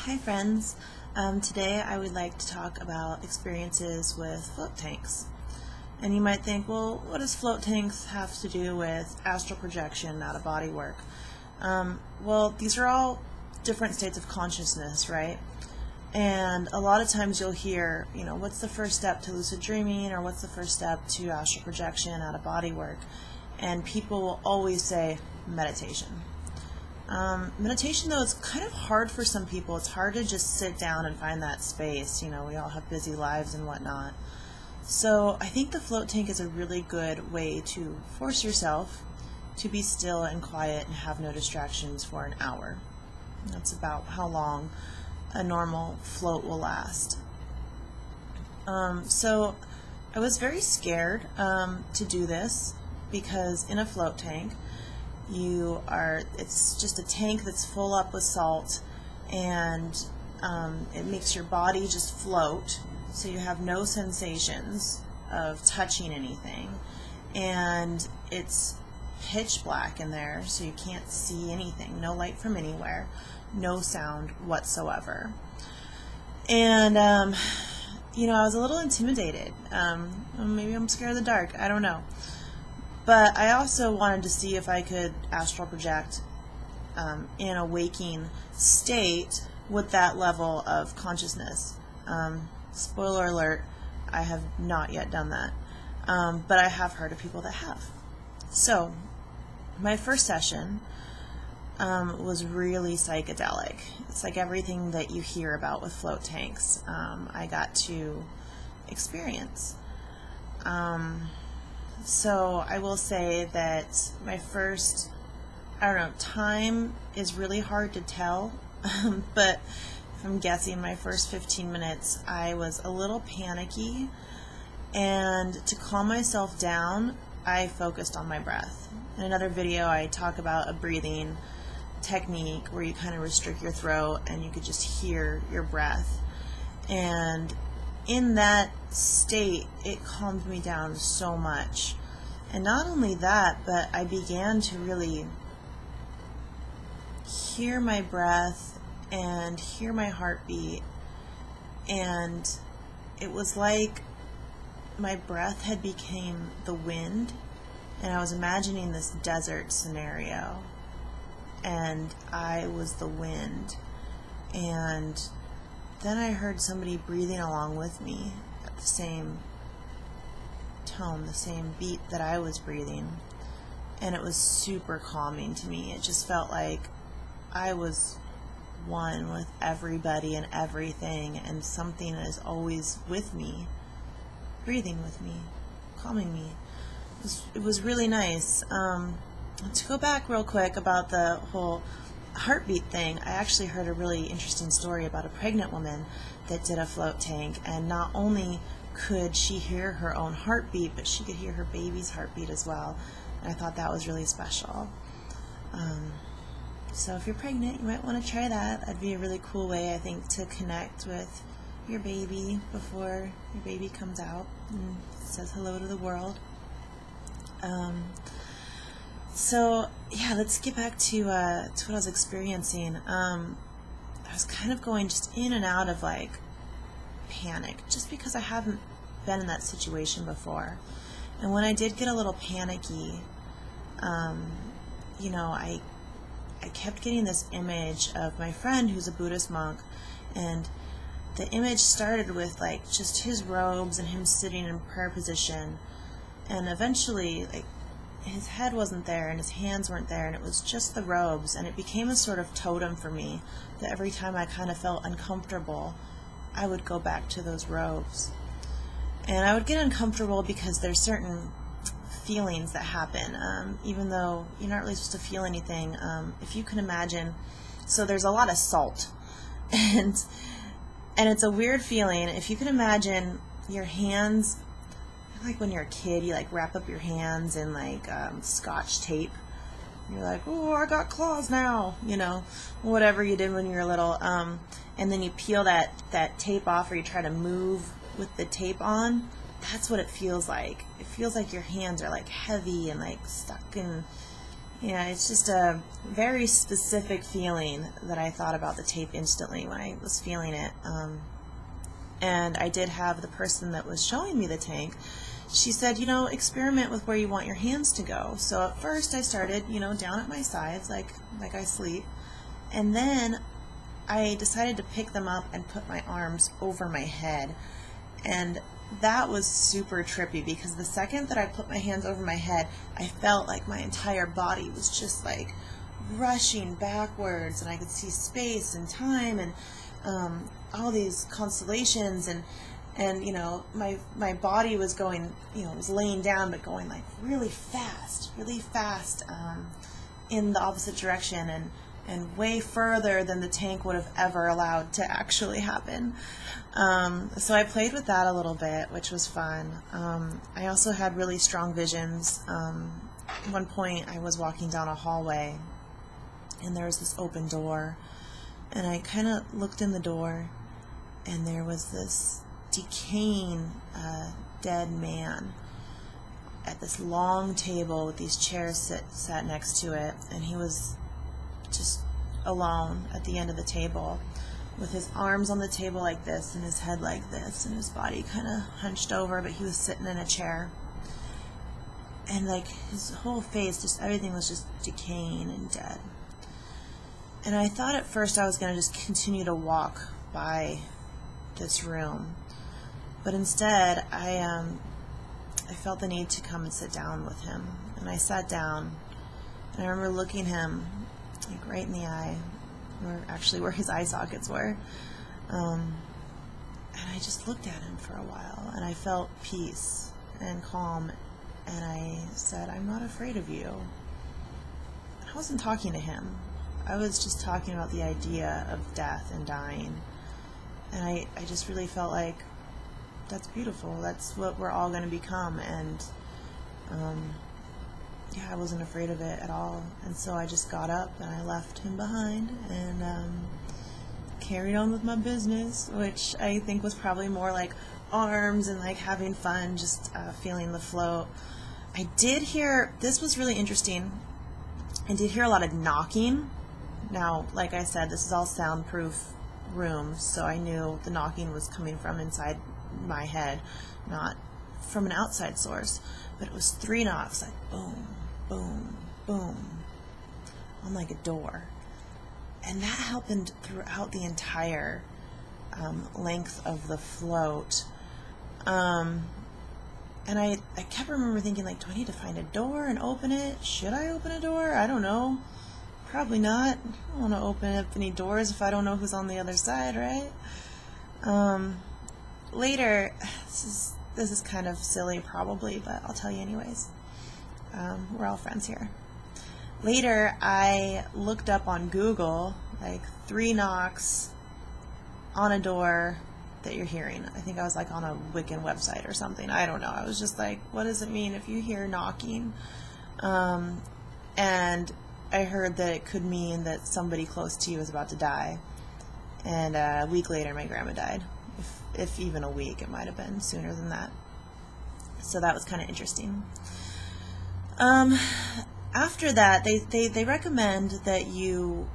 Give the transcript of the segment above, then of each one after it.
Hi friends, today I would like to talk about experiences with float tanks. And you might think, well, what does float tanks have to do with astral projection, out of body work? Well, these are all different states of consciousness, right? And a lot of times you'll hear, what's the first step to lucid dreaming, or what's the first step to astral projection, out of body work? And people will always say meditation. Meditation, though, is kind of hard for some people. It's hard to just sit down and find that space. We all have busy lives and whatnot. So I think the float tank is a really good way to force yourself to be still and quiet and have no distractions for an hour. That's about how long a normal float will last. So I was very scared to do this because in a float tank, it's just a tank that's full up with salt, and it makes your body just float, so you have no sensations of touching anything, and it's pitch black in there, so you can't see anything, no light from anywhere, no sound whatsoever. And I was a little intimidated. Maybe I'm scared of the dark, I don't know. But I also wanted to see if I could astral project in a waking state with that level of consciousness. Spoiler alert, I have not yet done that. But I have heard of people that have. So, my first session was really psychedelic. It's like everything that you hear about with float tanks, I got to experience. So I will say that my first, time is really hard to tell, but if I'm guessing, my first 15 minutes I was a little panicky, and to calm myself down I focused on my breath. In another video I talk about a breathing technique where you kind of restrict your throat and you could just hear your breath, and in that state it calmed me down so much. And not only that, but I began to really hear my breath and hear my heartbeat, and it was like my breath had become the wind, and I was imagining this desert scenario, and I was the wind. And then I heard somebody breathing along with me at the same tone, the same beat that I was breathing, and it was super calming to me. It just felt like I was one with everybody and everything, and something is always with me, breathing with me, calming me. It was really nice. To go back real quick about the whole heartbeat thing, I actually heard a really interesting story about a pregnant woman that did a float tank, and not only could she hear her own heartbeat, but she could hear her baby's heartbeat as well, and I thought that was really special. So if you're pregnant, you might want to try that. That'd be a really cool way, I think, to connect with your baby before your baby comes out and says hello to the world. So yeah, let's get back to what I was experiencing. I was kind of going just in and out of like panic, just because I haven't been in that situation before. And when I did get a little panicky, I kept getting this image of my friend who's a Buddhist monk, and the image started with like just his robes and him sitting in prayer position, and eventually like his head wasn't there and his hands weren't there, and it was just the robes, and it became a sort of totem for me that every time I kind of felt uncomfortable, I would go back to those robes. And I would get uncomfortable because there's certain feelings that happen, even though you're not really supposed to feel anything. If you can imagine, so there's a lot of salt, and it's a weird feeling. If you can imagine your hands, like when you're a kid, you like wrap up your hands in like scotch tape. You're like, oh, I got claws now, whatever you did when you were little. And then you peel that tape off, or you try to move with the tape on. That's what it feels like. It feels like your hands are like heavy and like stuck in, Yeah, it's just a very specific feeling that I thought about the tape instantly when I was feeling it. And I did have the person that was showing me the tank. She said, you know, experiment with where you want your hands to go. So at first I started, you know, down at my sides like I sleep. And then I decided to pick them up and put my arms over my head. And that was super trippy because the second that I put my hands over my head, I felt like my entire body was just like rushing backwards, and I could see space and time and all these constellations, and you know, my body was going, you know, it was laying down but going like really fast in the opposite direction, and way further than the tank would have ever allowed to actually happen. So I played with that a little bit, which was fun. I also had really strong visions. At one point I was walking down a hallway and there was this open door, and I kind of looked in the door and there was this decaying dead man at this long table with these chairs sat next to it, and he was just alone at the end of the table with his arms on the table like this and his head like this and his body kind of hunched over, but he was sitting in a chair, and like his whole face, just everything was just decaying and dead. And I thought at first I was going to just continue to walk by this room, but instead I felt the need to come and sit down with him, and I sat down, and I remember looking him like right in the eye, or actually where his eye sockets were, and I just looked at him for a while, and I felt peace and calm, and I said, I'm not afraid of you. I wasn't talking to him. I was just talking about the idea of death and dying, and I just really felt like that's beautiful. That's what we're all going to become, and yeah, I wasn't afraid of it at all. And so I just got up and I left him behind and carried on with my business, which I think was probably more like arms and like having fun, just feeling the float. I did hear, this was really interesting, I did hear a lot of knocking. Now, like I said, this is all soundproof rooms, so I knew the knocking was coming from inside my head, not from an outside source. But it was 3 knocks, like boom, boom, boom, on like a door. And that happened throughout the entire length of the float. And I kept remember thinking, like, do I need to find a door and open it? Should I open a door? I don't know. Probably not. I don't want to open up any doors if I don't know who's on the other side, right? Later, this is kind of silly probably, but I'll tell you anyways. We're all friends here. Later, I looked up on Google, like 3 knocks on a door that you're hearing. I think I was like on a Wiccan website or something. I don't know. I was just like, what does it mean if you hear knocking? And I heard that it could mean that somebody close to you is about to die. And a week later, my grandma died. If even a week, it might have been sooner than that. So that was kind of interesting. After that, they recommend that you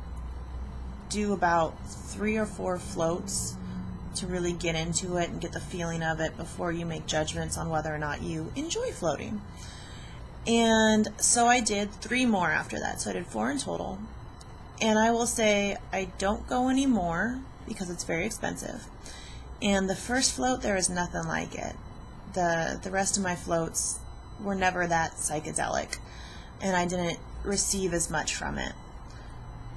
do about 3 or 4 floats to really get into it and get the feeling of it before you make judgments on whether or not you enjoy floating. And so I did 3 more after that, so I did 4 in total. And I will say I don't go anymore because it's very expensive. And the first float, there is nothing like it. The rest of my floats were never that psychedelic, and I didn't receive as much from it.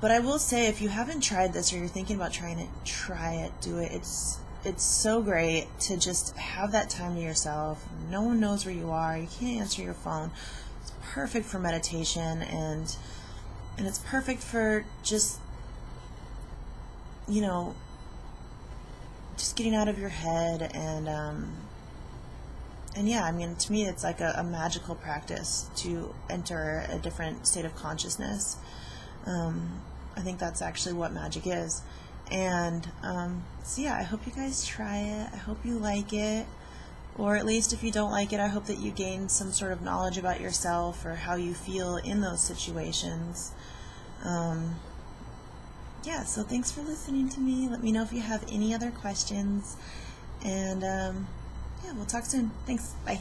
But I will say, if you haven't tried this or you're thinking about trying it, try it, do it. It's so great to just have that time to yourself. No one knows where you are. You can't answer your phone. It's perfect for meditation, and it's perfect for just, you know, just getting out of your head, and yeah, I mean, to me, it's like a magical practice to enter a different state of consciousness. I think that's actually what magic is. And so yeah, I hope you guys try it. I hope you like it. Or at least if you don't like it, I hope that you gain some sort of knowledge about yourself or how you feel in those situations. Yeah, so thanks for listening to me. Let me know if you have any other questions. And yeah, we'll talk soon. Thanks. Bye.